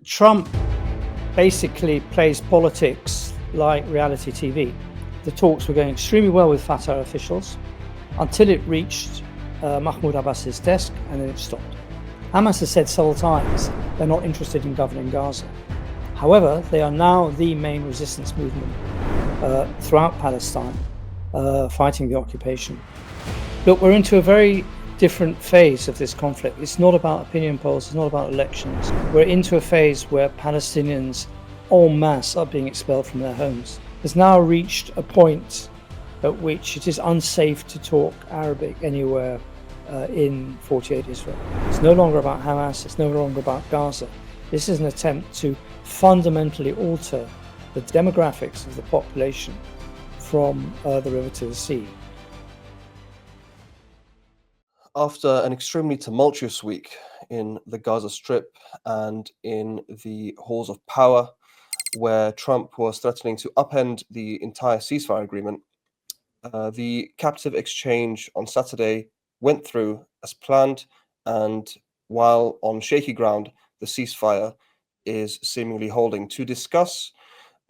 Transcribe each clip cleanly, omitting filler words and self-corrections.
Trump basically plays politics like reality TV. The talks were going extremely well with Fatah officials until it reached Mahmoud Abbas's desk, and then it stopped. Hamas has said several times they're not interested in governing Gaza. However, they are now the main resistance movement throughout Palestine, fighting the occupation. Look, we're into a very different phase of this conflict. It's not about opinion polls, it's not about elections. We're into a phase where Palestinians en masse are being expelled from their homes. It's now reached a point at which it is unsafe to talk Arabic anywhere in 48 Israel. It's no longer about Hamas, it's no longer about Gaza. This is an attempt to fundamentally alter the demographics of the population from the river to the sea. After an extremely tumultuous week in the Gaza Strip and in the halls of power, where Trump was threatening to upend the entire ceasefire agreement, the captive exchange on Saturday went through as planned, and while on shaky ground, the ceasefire is seemingly holding. To discuss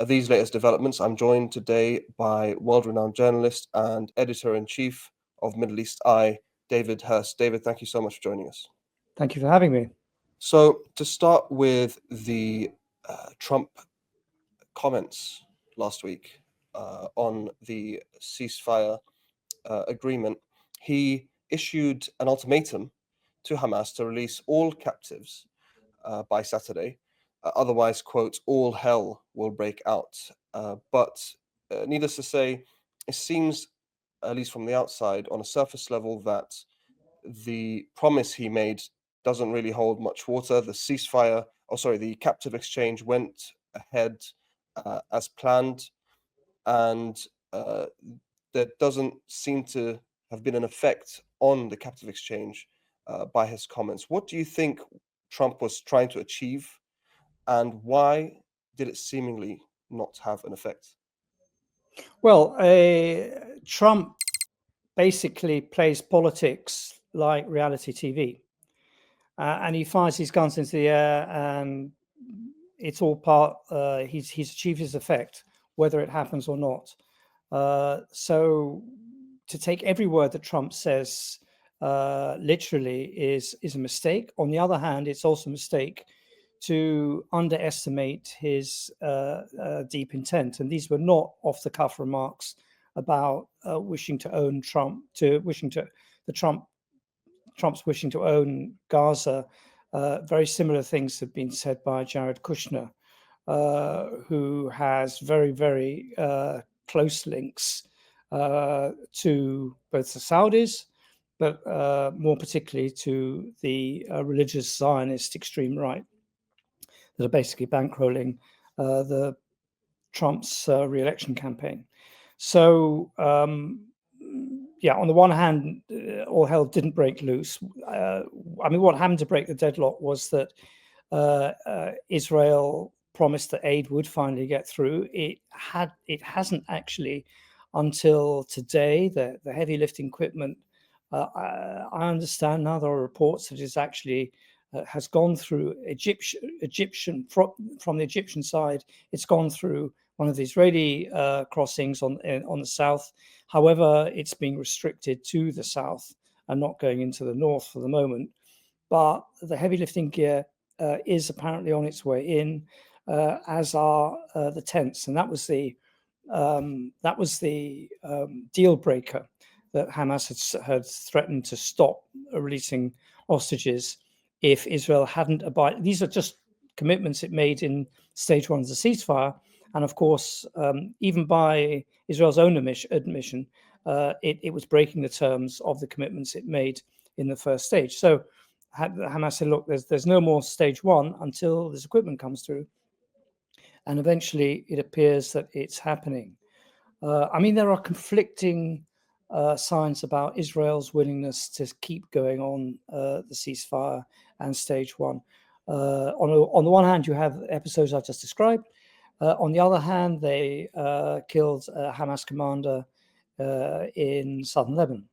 these latest developments, I'm joined today by world-renowned journalist and editor-in-chief of Middle East Eye, David Hearst. David, thank you so much for joining us. Thank you for having me. So to start with the Trump comments last week on the ceasefire agreement, he issued an ultimatum to Hamas to release all captives by Saturday. Otherwise, quote, all hell will break out. But needless to say, it seems, at least from the outside, on a surface level, that the promise he made doesn't really hold much water. The captive exchange went ahead as planned, and there doesn't seem to have been an effect on the captive exchange by his comments. What do you think Trump was trying to achieve, and why did it seemingly not have an effect? Well, Trump basically plays politics like reality TV. And he fires his guns into the air, and it's all part, he's achieved his effect, whether it happens or not. So to take every word that Trump says literally is a mistake. On the other hand, it's also a mistake to underestimate his deep intent. And these were not off-the-cuff remarks about wishing to own Trump, Trump's wishing to own Gaza. Very similar things have been said by Jared Kushner, who has very, very close links to both the Saudis, but more particularly to the religious Zionist extreme right that are basically bankrolling the Trump's re-election campaign. So, on the one hand, all hell didn't break loose. What happened to break the deadlock was that Israel promised that aid would finally get through. It hasn't actually until today. The heavy lifting equipment, I understand now there are reports that it's actually has gone through from the Egyptian side. It's gone through one of the Israeli crossings on the south. However, it's being restricted to the south and not going into the north for the moment. But the heavy lifting gear is apparently on its way in, as are the tents, and that was the deal breaker that Hamas had threatened to stop releasing hostages if Israel hadn't abided. These are just commitments it made in stage one of the ceasefire. And of course, even by Israel's own admission, it was breaking the terms of the commitments it made in the first stage. So Hamas said, look, there's no more stage one until this equipment comes through. And eventually it appears that it's happening. There are conflicting signs about Israel's willingness to keep going on the ceasefire and stage one. On the one hand, you have episodes I just described. On the other hand, they killed a Hamas commander in southern Lebanon.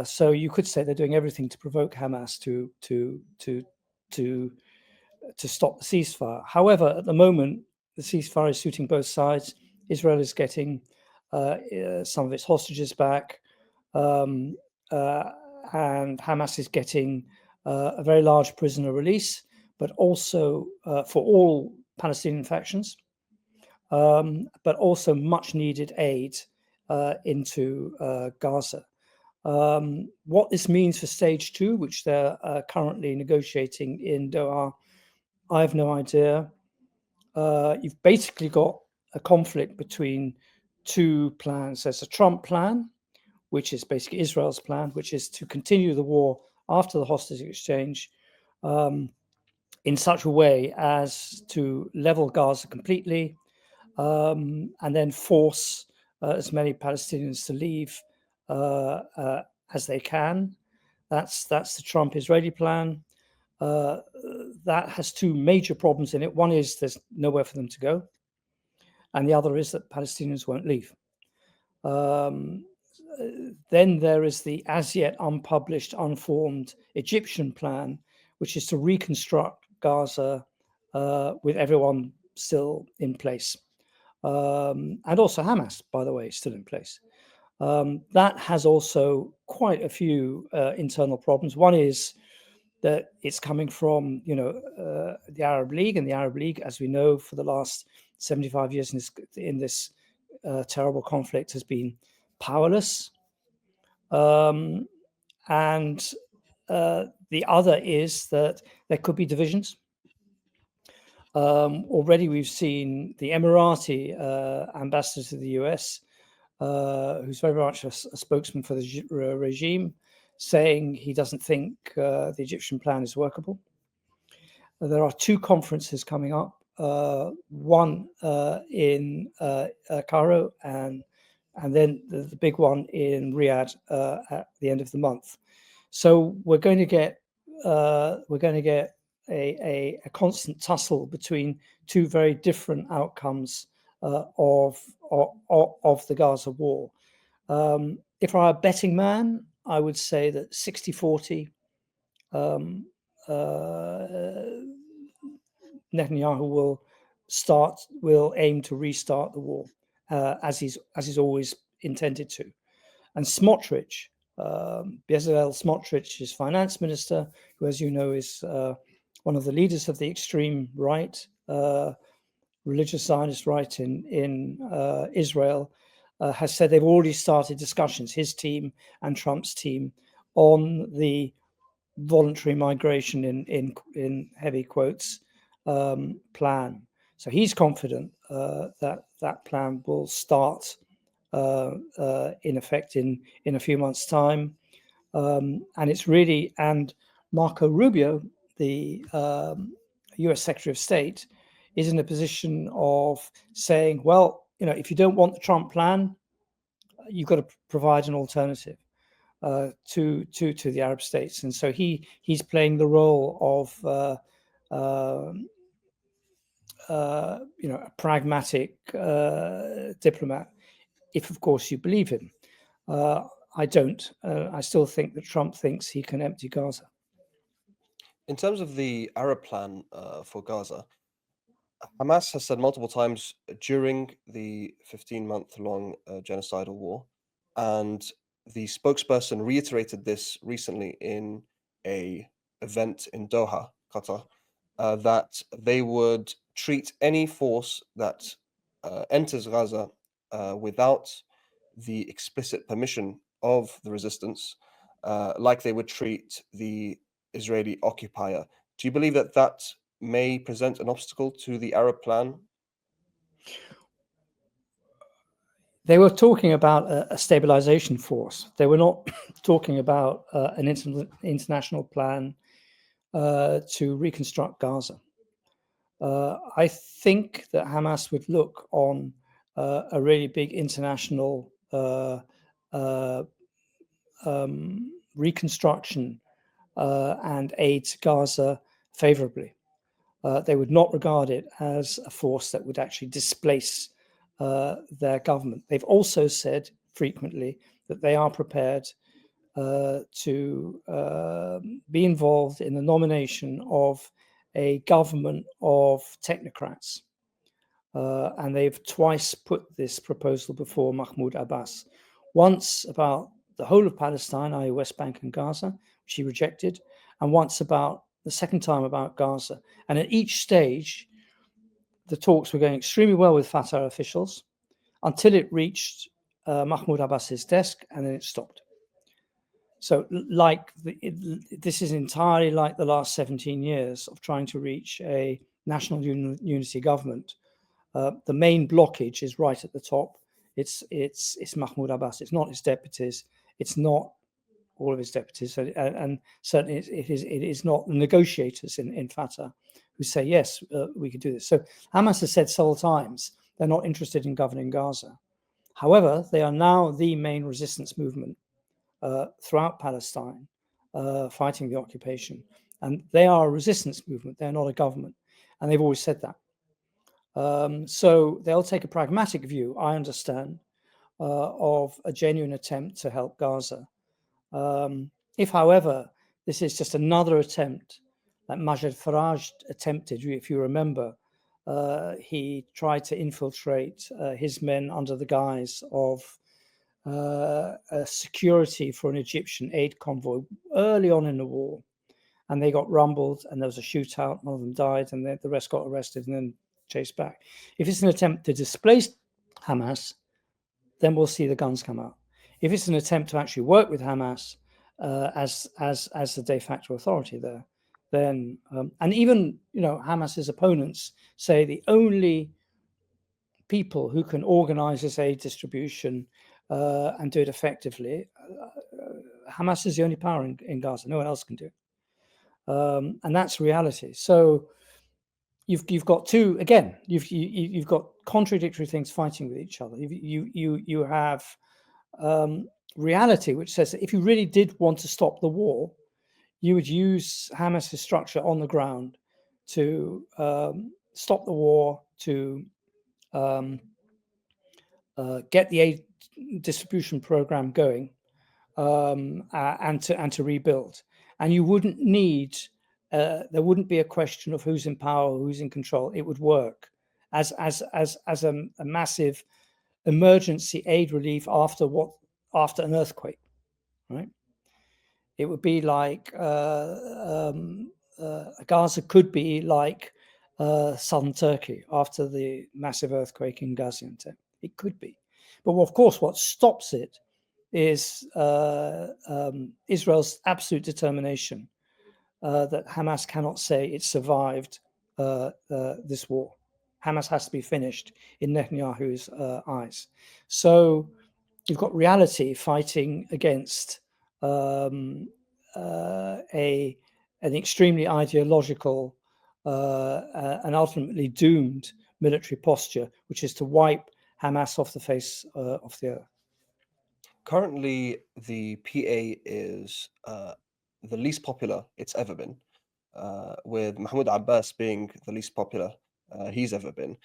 So you could say they're doing everything to provoke Hamas to to stop the ceasefire. However, at the moment, the ceasefire is suiting both sides. Israel is getting some of its hostages back, and Hamas is getting a very large prisoner release, but also for all Palestinian factions, but also much needed aid into Gaza. What this means for stage 2, which they're currently negotiating in Doha, I have no idea. You've basically got a conflict between two plans. There's a Trump plan, which is basically Israel's plan, which is to continue the war after the hostage exchange in such a way as to level Gaza completely, and then force as many Palestinians to leave as they can. That's the Trump-Israeli plan. That has two major problems in it. One is there's nowhere for them to go, and the other is that Palestinians won't leave. Then there is the as yet unpublished, unformed Egyptian plan, which is to reconstruct Gaza with everyone still in place. And also Hamas, by the way, still in place. That has also quite a few internal problems. One is that it's coming from, the Arab League, and the Arab League, as we know, for the last 75 years in this terrible conflict, has been powerless. And the other is that there could be divisions. Already we've seen the Emirati ambassador to the US, who's very much a spokesman for the regime, saying he doesn't think the Egyptian plan is workable. There are two conferences coming up, one in Cairo and then the big one in Riyadh at the end of the month. So we're going to get a constant tussle between two very different outcomes of the Gaza war. If I were a betting man, I would say that 60-40 Netanyahu will aim to restart the war as he's always intended to. And Smotrich, Bezalel Smotrich, is finance minister, who, as you know, is one of the leaders of the extreme right, religious Zionist right in Israel, has said they've already started discussions, his team and Trump's team, on the voluntary migration in heavy quotes plan. So he's confident that plan will start in effect in a few months' time. And it's really, and Marco Rubio, the US Secretary of State, is in a position of saying, well, if you don't want the Trump plan, you've got to provide an alternative to the Arab states. And so he's playing the role of a pragmatic diplomat, if of course you believe him. I don't. I still think that Trump thinks he can empty Gaza. In terms of the Arab plan for Gaza, Hamas has said multiple times during the 15-month-long genocidal war, and the spokesperson reiterated this recently in an event in Doha, Qatar, that they would treat any force that enters Gaza without the explicit permission of the resistance, like they would treat the Israeli occupier. Do you believe that that may present an obstacle to the Arab plan? They were talking about a stabilization force. They were not talking about an international plan to reconstruct Gaza. I think that Hamas would look on a really big international reconstruction and aid to Gaza favorably. They would not regard it as a force that would actually displace their government. They've also said frequently that they are prepared to be involved in the nomination of a government of technocrats. And they've twice put this proposal before Mahmoud Abbas. Once about the whole of Palestine, i.e. West Bank and Gaza, which he rejected, and once about the second time about Gaza. And at each stage, the talks were going extremely well with Fatah officials until it reached Mahmoud Abbas's desk, and then it stopped. So this is entirely like the last 17 years of trying to reach a national unity government. The main blockage is right at the top. It's Mahmoud Abbas. It's not his deputies. It's not all of his deputies, and certainly it is not the negotiators in Fatah who say yes, we could do this. So Hamas has said several times they're not interested in governing Gaza. However, they are now the main resistance movement throughout Palestine, fighting the occupation, and they are a resistance movement. They're not a government, and they've always said that. So they'll take a pragmatic view, I understand, of a genuine attempt to help Gaza. If, however, this is just another attempt, like Majid Faraj attempted, if you remember, he tried to infiltrate his men under the guise of security for an Egyptian aid convoy early on in the war. And they got rumbled, and there was a shootout. One of them died, and the rest got arrested and then chased back. If it's an attempt to displace Hamas, then we'll see the guns come out. If it's an attempt to actually work with Hamas as the de facto authority there, then and even Hamas's opponents say the only people who can organize this aid distribution and do it effectively, Hamas is the only power in Gaza. No one else can do it. And that's reality. So you've got two, again, you've got contradictory things fighting with each other. You have reality, which says that if you really did want to stop the war, you would use Hamas's structure on the ground to stop the war, to get the aid distribution program going, and to rebuild. And you wouldn't need, there wouldn't be a question of who's in power, who's in control. It would work as a massive emergency aid relief after an earthquake, right? It would be like Gaza could be like southern Turkey after the massive earthquake in Gaziantep. It could be, but of course, what stops it is Israel's absolute determination that Hamas cannot say it survived this war. Hamas has to be finished in Netanyahu's eyes. So you've got reality fighting against an extremely ideological and ultimately doomed military posture, which is to wipe Hamas off the face of the earth. Currently, the PA is the least popular it's ever been, with Mahmoud Abbas being the least popular he's ever been.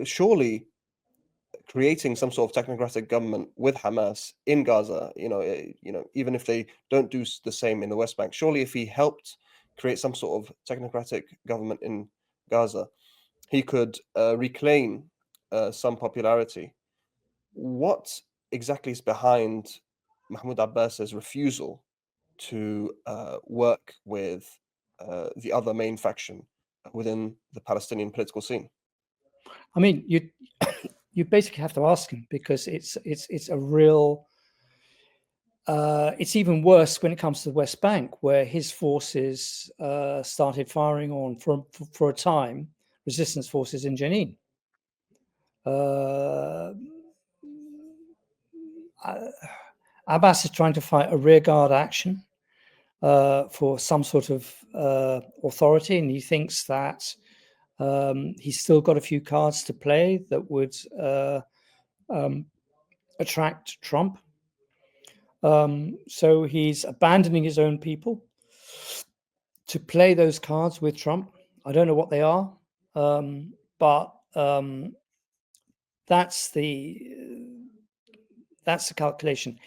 Surely, creating some sort of technocratic government with Hamas in Gaza, even if they don't do the same in the West Bank, surely if he helped create some sort of technocratic government in Gaza, he could reclaim some popularity. What exactly is behind Mahmoud Abbas's refusal to work with the other main faction within the Palestinian political scene? I mean, you basically have to ask him, because it's a real. It's even worse when it comes to the West Bank, where his forces started firing on for a time resistance forces in Jenin. Abbas is trying to fight a rearguard action for some sort of authority, and he thinks that he's still got a few cards to play that would attract Trump. So he's abandoning his own people to play those cards with Trump. I don't know what they are, but that's the calculation.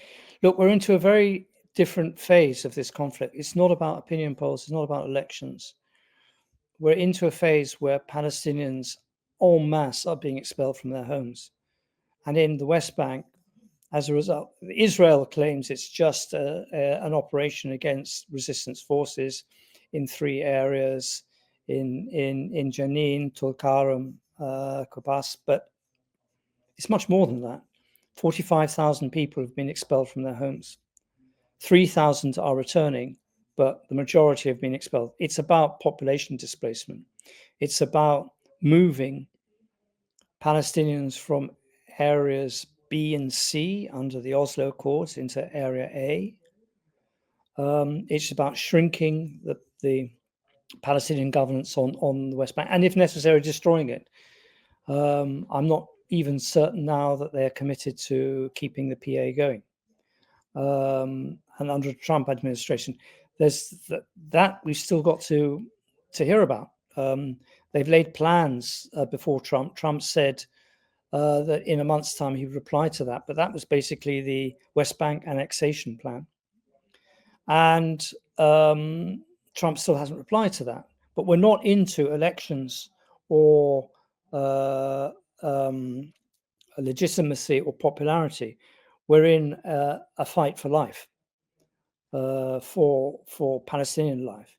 Look, we're into a very different phase of this conflict. It's not about opinion polls. It's not about elections. we're into a phase where Palestinians en masse are being expelled from their homes. And in the West Bank, as a result, Israel claims it's just an operation against resistance forces in 3 areas, in Jenin, Tulkarm, Kobas, but it's much more than that. 45,000 people have been expelled from their homes. 3,000 are returning, but the majority have been expelled. It's about population displacement. It's about moving Palestinians from areas B and C under the Oslo Accords into Area A. It's about shrinking the Palestinian governance on the West Bank, and if necessary, destroying it. I'm not even certain now that they're committed to keeping the PA going. And under the Trump administration, there's that we've still got to hear about. They've laid plans before Trump. Trump said that in a month's time he would reply to that, but that was basically the West Bank annexation plan. And Trump still hasn't replied to that. But we're not into elections or legitimacy or popularity. We're in a fight for life, for Palestinian life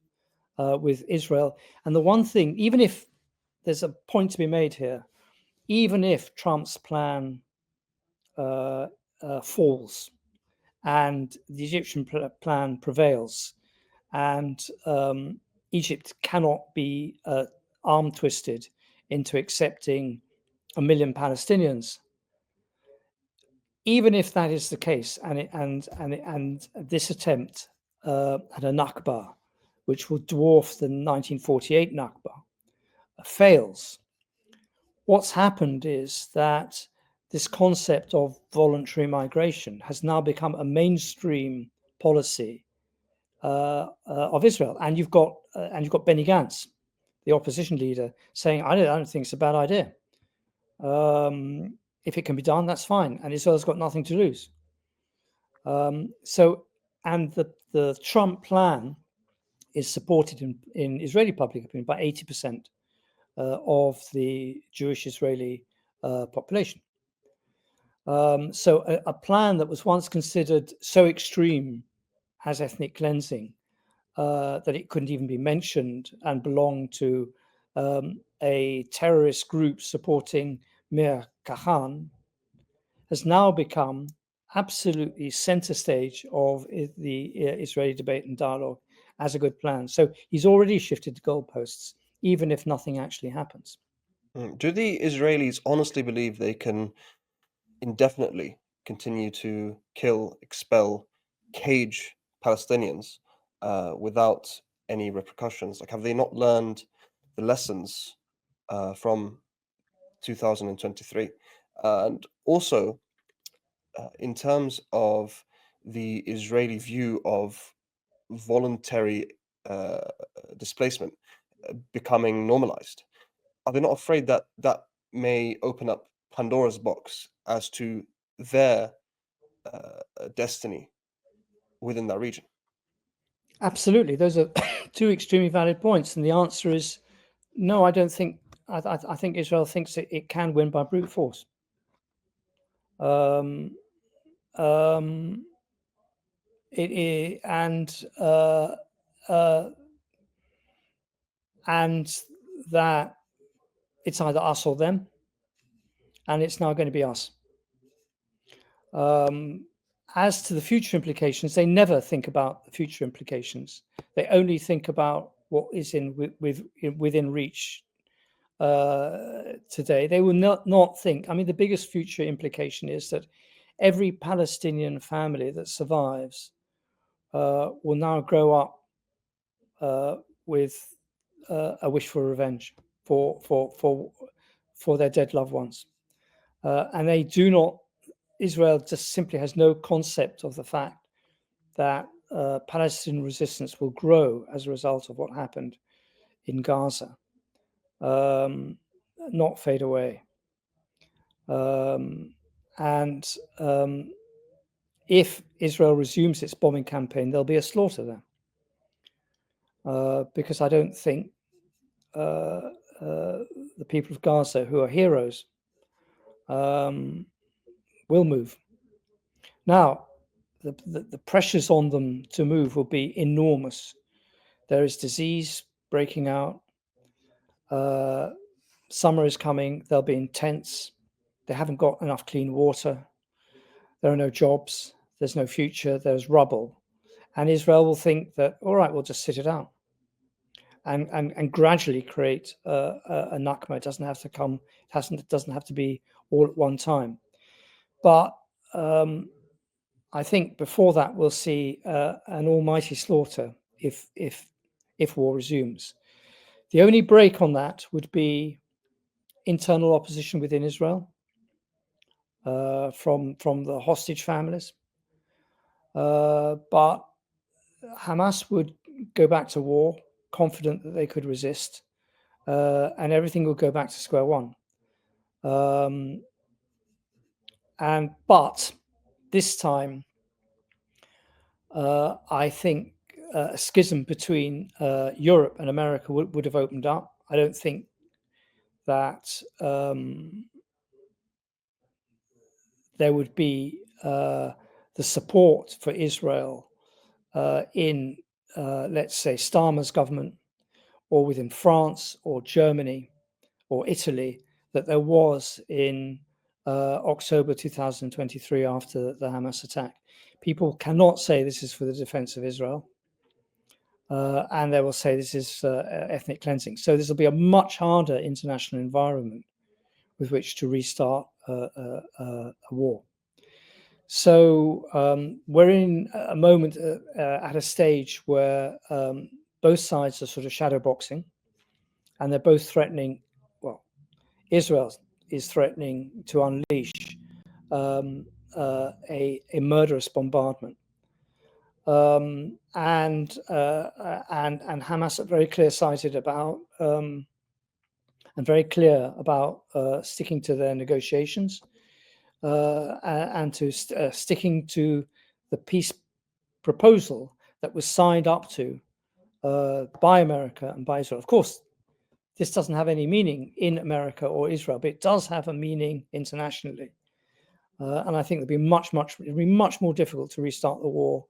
with Israel. And the one thing, even if there's a point to be made here, even if Trump's plan falls and the Egyptian plan prevails, and Egypt cannot be arm twisted into accepting 1 million Palestinians. Even if that is the case, and this attempt at a Nakba, which will dwarf the 1948 Nakba, fails, what's happened is that this concept of voluntary migration has now become a mainstream policy of Israel, and you've got Benny Gantz, the opposition leader, saying, "I don't think it's a bad idea. If it can be done, that's fine, and Israel's got nothing to lose." So, and the Trump plan is supported in Israeli public opinion by 80% of the Jewish Israeli population. So a plan that was once considered so extreme as ethnic cleansing that it couldn't even be mentioned and belonged to a terrorist group supporting Mir Kahan has now become absolutely center stage of the Israeli debate and dialogue as a good plan. So he's already shifted the goalposts, even if nothing actually happens. Do the Israelis honestly believe they can indefinitely continue to kill, expel, cage Palestinians without any repercussions? Like, have they not learned the lessons from 2023? And also, in terms of the Israeli view of voluntary displacement becoming normalized, are they not afraid that that may open up Pandora's box as to their destiny within that region? Absolutely. Those are two extremely valid points. And the answer is no, I don't think. I think Israel thinks it can win by brute force. And that it's either us or them, and it's now going to be us. As to the future implications, they never think about the future implications. They only think about what is within reach today. They will not think. I mean, the biggest future implication is that every Palestinian family that survives will now grow up with a wish for revenge for their dead loved ones, and they do not. Israel just simply has no concept of the fact that Palestinian resistance will grow as a result of what happened in Gaza, not fade away. And if Israel resumes its bombing campaign, there'll be a slaughter there. Because I don't think the people of Gaza, who are heroes, will move. Now, the pressures on them to move will be enormous. There is disease breaking out. Summer is coming. They'll be intense. They haven't got enough clean water. There are no jobs. There's no future. There's rubble. And Israel will think that, all right, we'll just sit it out and gradually create a Nakba. It doesn't have to come. It doesn't have to be all at one time. But I think before that we'll see an almighty slaughter if war resumes. The only break on that would be internal opposition within Israel from the hostage families. But Hamas would go back to war, confident that they could resist, and everything will go back to square one. But this time, I think a schism between Europe and America would have opened up. I don't think that there would be the support for Israel in, let's say, Starmer's government, or within France or Germany or Italy, that there was in October 2023 after the Hamas attack. People cannot say this is for the defense of Israel. And they will say this is ethnic cleansing. So this will be a much harder international environment with which to restart a war. So we're in a moment at a stage where both sides are sort of shadow boxing, and they're both threatening. Well, Israel is threatening to unleash a murderous bombardment. And Hamas are very clear-sighted about and very clear about sticking to their negotiations and to sticking to the peace proposal that was signed up to by America and by Israel. Of course, this doesn't have any meaning in America or Israel, but it does have a meaning internationally. And I think it'll be much more difficult to restart the war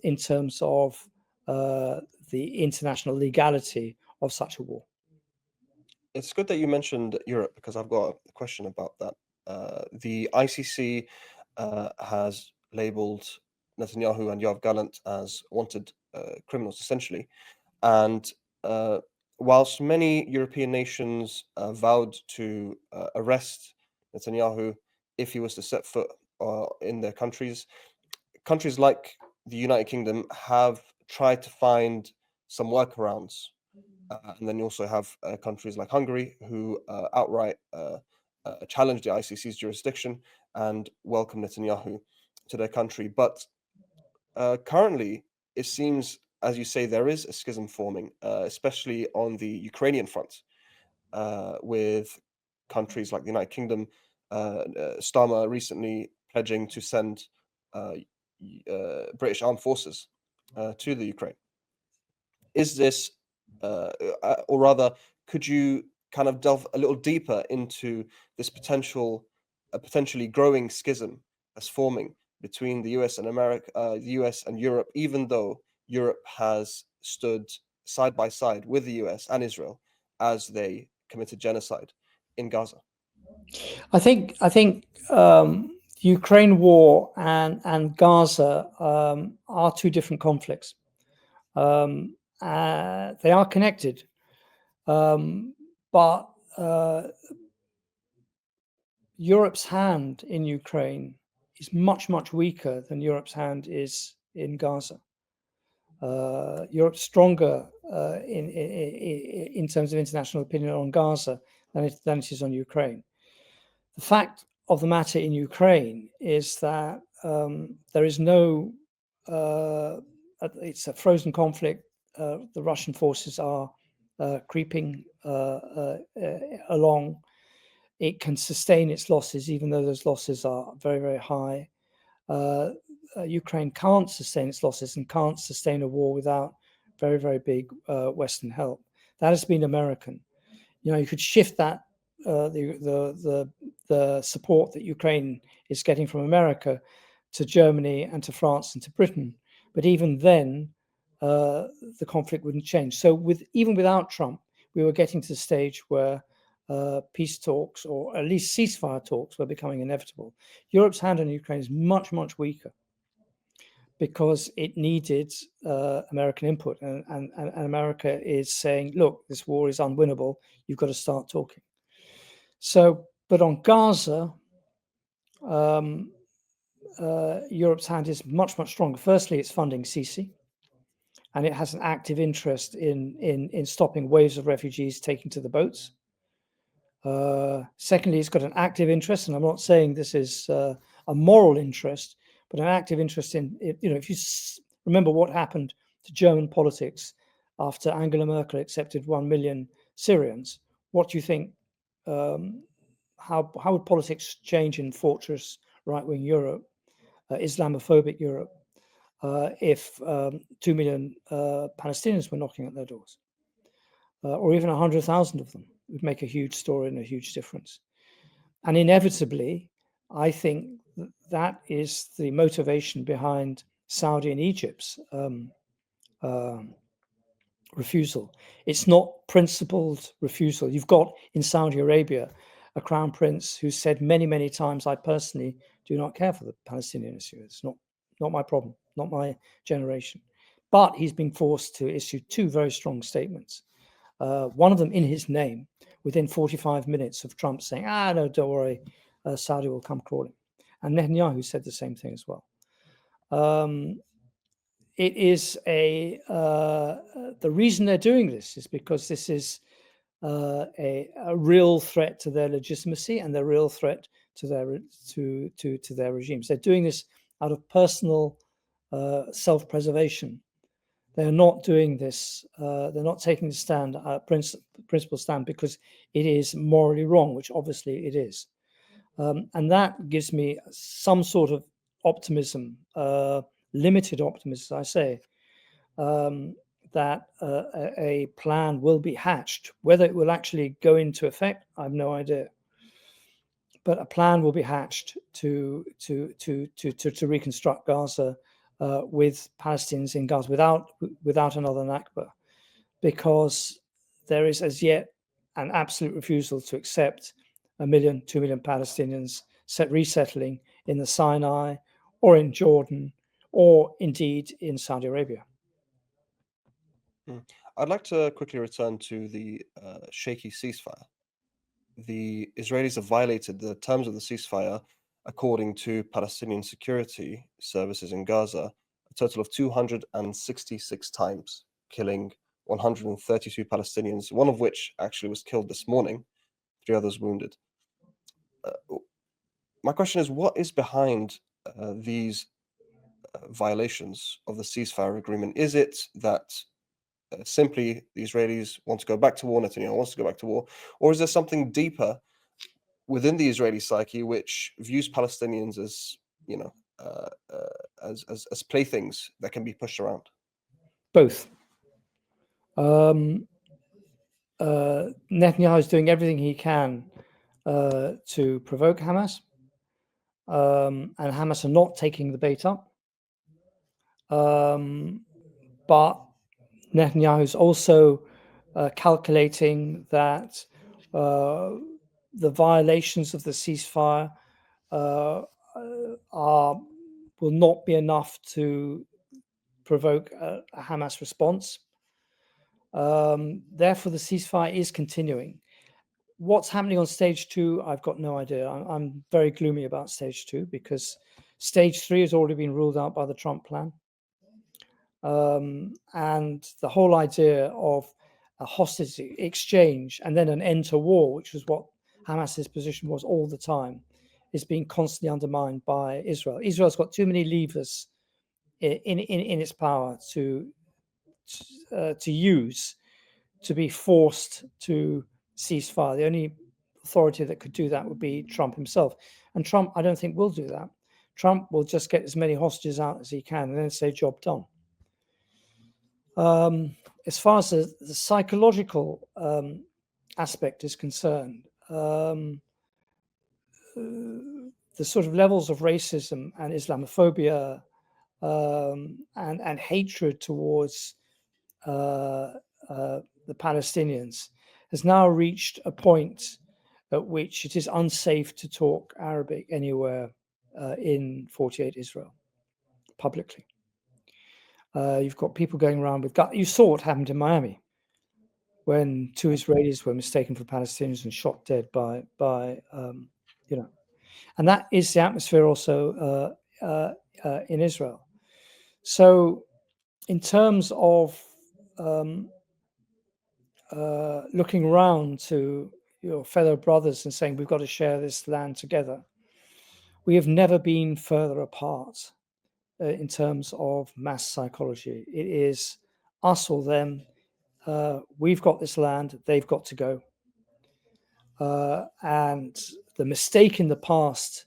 in terms of the international legality of such a war. It's good that you mentioned Europe, because I've got a question about that. The ICC has labeled Netanyahu and Yoav Gallant as wanted criminals, essentially. And whilst many European nations vowed to arrest Netanyahu if he was to set foot in their countries, countries like the United Kingdom have tried to find some workarounds. And then you also have countries like Hungary who outright challenge the ICC's jurisdiction and welcome Netanyahu to their country. But currently, it seems, as you say, there is a schism forming, especially on the Ukrainian front, with countries like the United Kingdom, Starmer recently pledging to send British armed forces to the Ukraine. Is this, or rather, could you kind of delve a little deeper into this potentially growing schism that's forming between the US and America, the US and Europe, even though Europe has stood side by side with the US and Israel as they committed genocide in Gaza? I think Ukraine war and Gaza are two different conflicts. They are connected, but Europe's hand in Ukraine is much weaker than Europe's hand is in Gaza. Europe's stronger in terms of international opinion on Gaza than it is on Ukraine. The fact of the matter in Ukraine is that there is no, it's a frozen conflict. The Russian forces are creeping along. It can sustain its losses, even though those losses are very high. Ukraine can't sustain its losses and can't sustain a war without very big Western help. That has been American. You could shift that the support that Ukraine is getting from America to Germany and to France and to Britain, but even then, the conflict wouldn't change. So even without Trump, we were getting to the stage where peace talks, or at least ceasefire talks, were becoming inevitable. Europe's hand on Ukraine is much, much weaker because it needed American input, and America is saying, look, this war is unwinnable, you've got to start talking. So, but on Gaza, Europe's hand is much, much stronger. Firstly, it's funding Sisi, and it has an active interest in stopping waves of refugees taking to the boats. Secondly, it's got an active interest, and I'm not saying this is a moral interest, but an active interest in, if you remember what happened to German politics after Angela Merkel accepted 1 million Syrians, what do you think? How would politics change in fortress right-wing Europe, Islamophobic Europe, if 2 million Palestinians were knocking at their doors, or even 100,000 of them? It would make a huge story and a huge difference. And inevitably, I think that is the motivation behind Saudi and Egypt's refusal. It's not principled refusal. You've got in Saudi Arabia a crown prince who said many, many times, I personally do not care for the Palestinian issue. It's not my problem, not my generation. But he's been forced to issue two very strong statements. One of them in his name, within 45 minutes of Trump saying, no, don't worry, Saudi will come crawling. And Netanyahu said the same thing as well. It is the reason they're doing this is because this is a real threat to their legitimacy and a real threat to their regimes. They're doing this out of personal self-preservation. They're not doing this. They're not taking the stand, principle stand, because it is morally wrong, which obviously it is. And that gives me some sort of optimism, limited optimism, as I say, that a plan will be hatched. Whether it will actually go into effect, I have no idea. But a plan will be hatched to reconstruct Gaza with Palestinians in Gaza without another Nakba, because there is as yet an absolute refusal to accept 1 million, 2 million Palestinians resettling in the Sinai or in Jordan or indeed in Saudi Arabia. I'd like to quickly return to the shaky ceasefire. The Israelis have violated the terms of the ceasefire, according to Palestinian security services in Gaza, a total of 266 times, killing 132 Palestinians, one of which actually was killed this morning, 3 others wounded. My question is, what is behind these violations of the ceasefire agreement? Is it that simply the Israelis want to go back to war, Netanyahu wants to go back to war, or is there something deeper within the Israeli psyche which views Palestinians as, as playthings that can be pushed around? Both. Netanyahu is doing everything he can to provoke Hamas, and Hamas are not taking the bait up. But Netanyahu is also calculating that the violations of the ceasefire will not be enough to provoke a Hamas response. Therefore, the ceasefire is continuing. What's happening on stage 2, I've got no idea. I'm very gloomy about stage 2 because stage 3 has already been ruled out by the Trump plan. And the whole idea of a hostage exchange and then an end to war, which was what Hamas's position was all the time, is being constantly undermined by Israel. Israel's got too many levers in its power to use to be forced to ceasefire. The only authority that could do that would be Trump himself. And Trump, I don't think, will do that. Trump will just get as many hostages out as he can and then say, job done. as far as the psychological aspect is concerned, the sort of levels of racism and Islamophobia and hatred towards the Palestinians has now reached a point at which it is unsafe to talk Arabic anywhere in 48 Israel publicly. You've got people going around with guns. You saw what happened in Miami when 2 Israelis were mistaken for Palestinians and shot dead by and that is the atmosphere also in Israel. So in terms of looking around to your fellow brothers and saying we've got to share this land together, we have never been further apart in terms of mass psychology. It is us or them. We've got this land, they've got to go. And the mistake in the past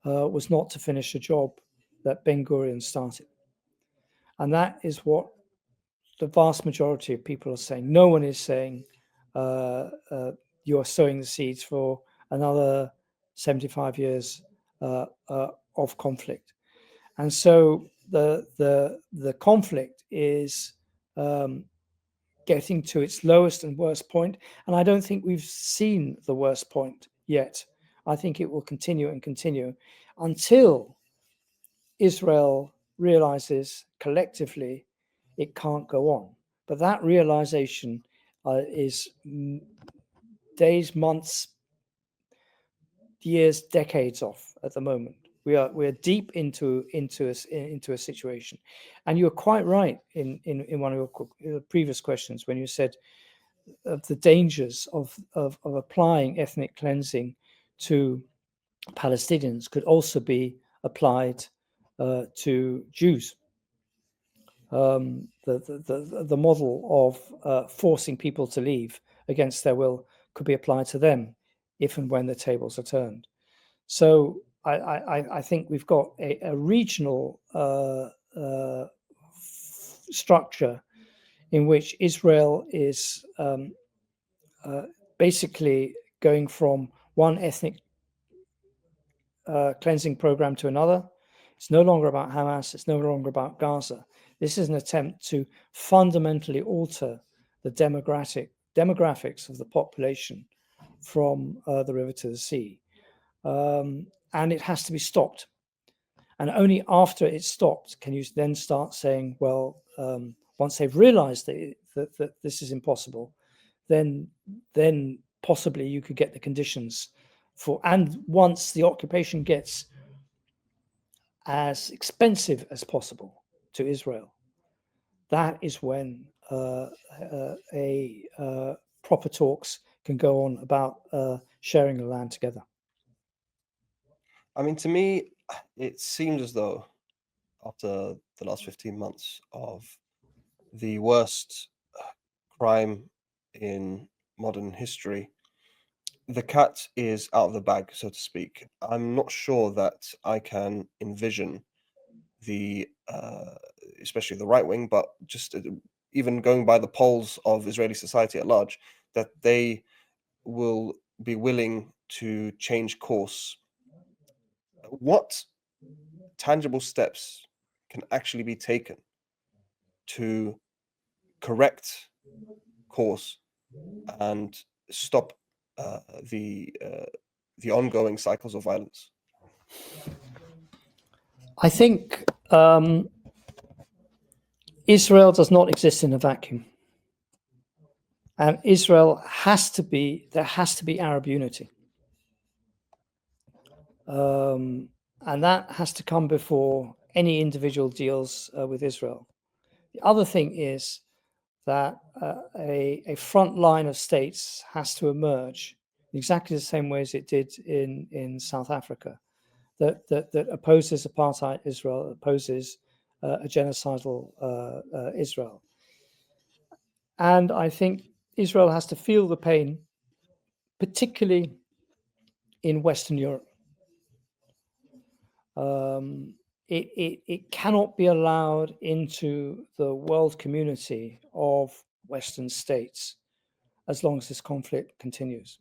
was not to finish a job that Ben Gurion started. And that is what the vast majority of people are saying. No one is saying you are sowing the seeds for another 75 years of conflict. And so the conflict is getting to its lowest and worst point. And I don't think we've seen the worst point yet. I think it will continue and continue until Israel realizes collectively it can't go on. But that realization is days, months, years, decades off at the moment. We're deep into a situation, and you're quite right in one of your previous questions when you said of the dangers of applying ethnic cleansing to Palestinians could also be applied to Jews. The model of forcing people to leave against their will could be applied to them if and when the tables are turned. So I think we've got a regional structure in which Israel is basically going from one ethnic cleansing program to another. It's no longer about Hamas. It's no longer about Gaza. This is an attempt to fundamentally alter the demographics of the population from the river to the sea. And it has to be stopped. And only after it's stopped can you then start saying, well, once they've realized that this is impossible, then possibly you could get the conditions for, and once the occupation gets as expensive as possible to Israel, that is when proper talks can go on about sharing the land together. I mean, to me, it seems as though after the last 15 months of the worst crime in modern history, the cat is out of the bag, so to speak. I'm not sure that I can envision the, especially the right wing, but just even going by the polls of Israeli society at large, that they will be willing to change course. What tangible steps can actually be taken to correct course and stop the ongoing cycles of violence? I think Israel does not exist in a vacuum. And there has to be Arab unity. And that has to come before any individual deals with Israel. The other thing is that a front line of states has to emerge in exactly the same way as it did in South Africa, that opposes apartheid Israel, opposes a genocidal Israel. And I think Israel has to feel the pain, particularly in Western Europe. It cannot be allowed into the world community of Western states as long as this conflict continues.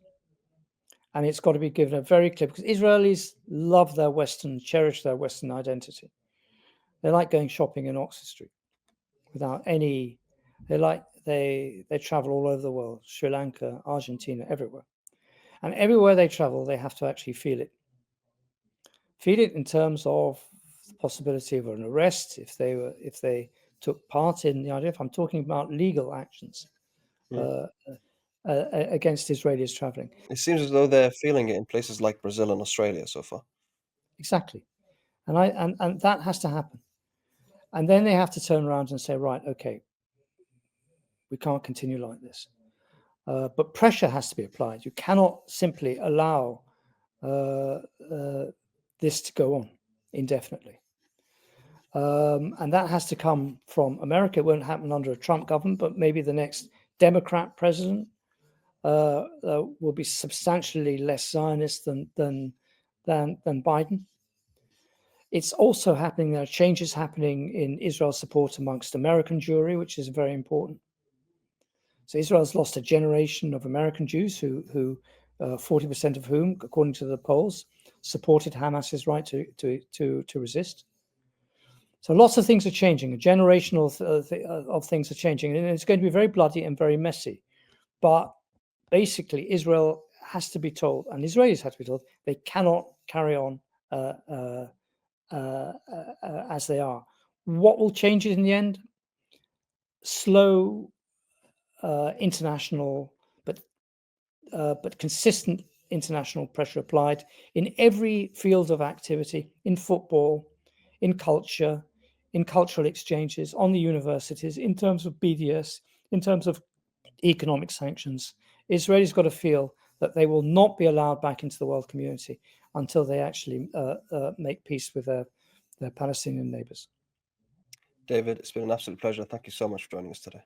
And it's got to be given a very clear, because Israelis love their Western, cherish their Western identity. They like going shopping in Oxford Street without any, they travel all over the world, Sri Lanka, Argentina, everywhere. And everywhere they travel, they have to actually feel it. Feel it in terms of the possibility of an arrest if they took part in the idea. If I'm talking about legal actions against Israelis traveling. It seems as though they're feeling it in places like Brazil and Australia so far. Exactly. And that has to happen. And then they have to turn around and say, right, okay, we can't continue like this. But pressure has to be applied. You cannot simply allow this to go on indefinitely. And that has to come from America. It won't happen under a Trump government, but maybe the next Democrat president will be substantially less Zionist than Biden. It's also happening. There are changes happening in Israel's support amongst American Jewry, which is very important. So Israel's lost a generation of American Jews who 40% of whom, according to the polls, supported Hamas's right to resist. So lots of things are changing. A generation of things are changing, and it's going to be very bloody and very messy. But basically, Israel has to be told, and Israelis have to be told, they cannot carry on as they are. What will change it in the end? Slow international, but consistent international pressure applied in every field of activity, in football, in culture, in cultural exchanges, on the universities, in terms of BDS, in terms of economic sanctions. Israelis got to feel that they will not be allowed back into the world community until they actually make peace with their Palestinian neighbors. David, it's been an absolute pleasure. Thank you so much for joining us today.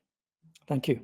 Thank you.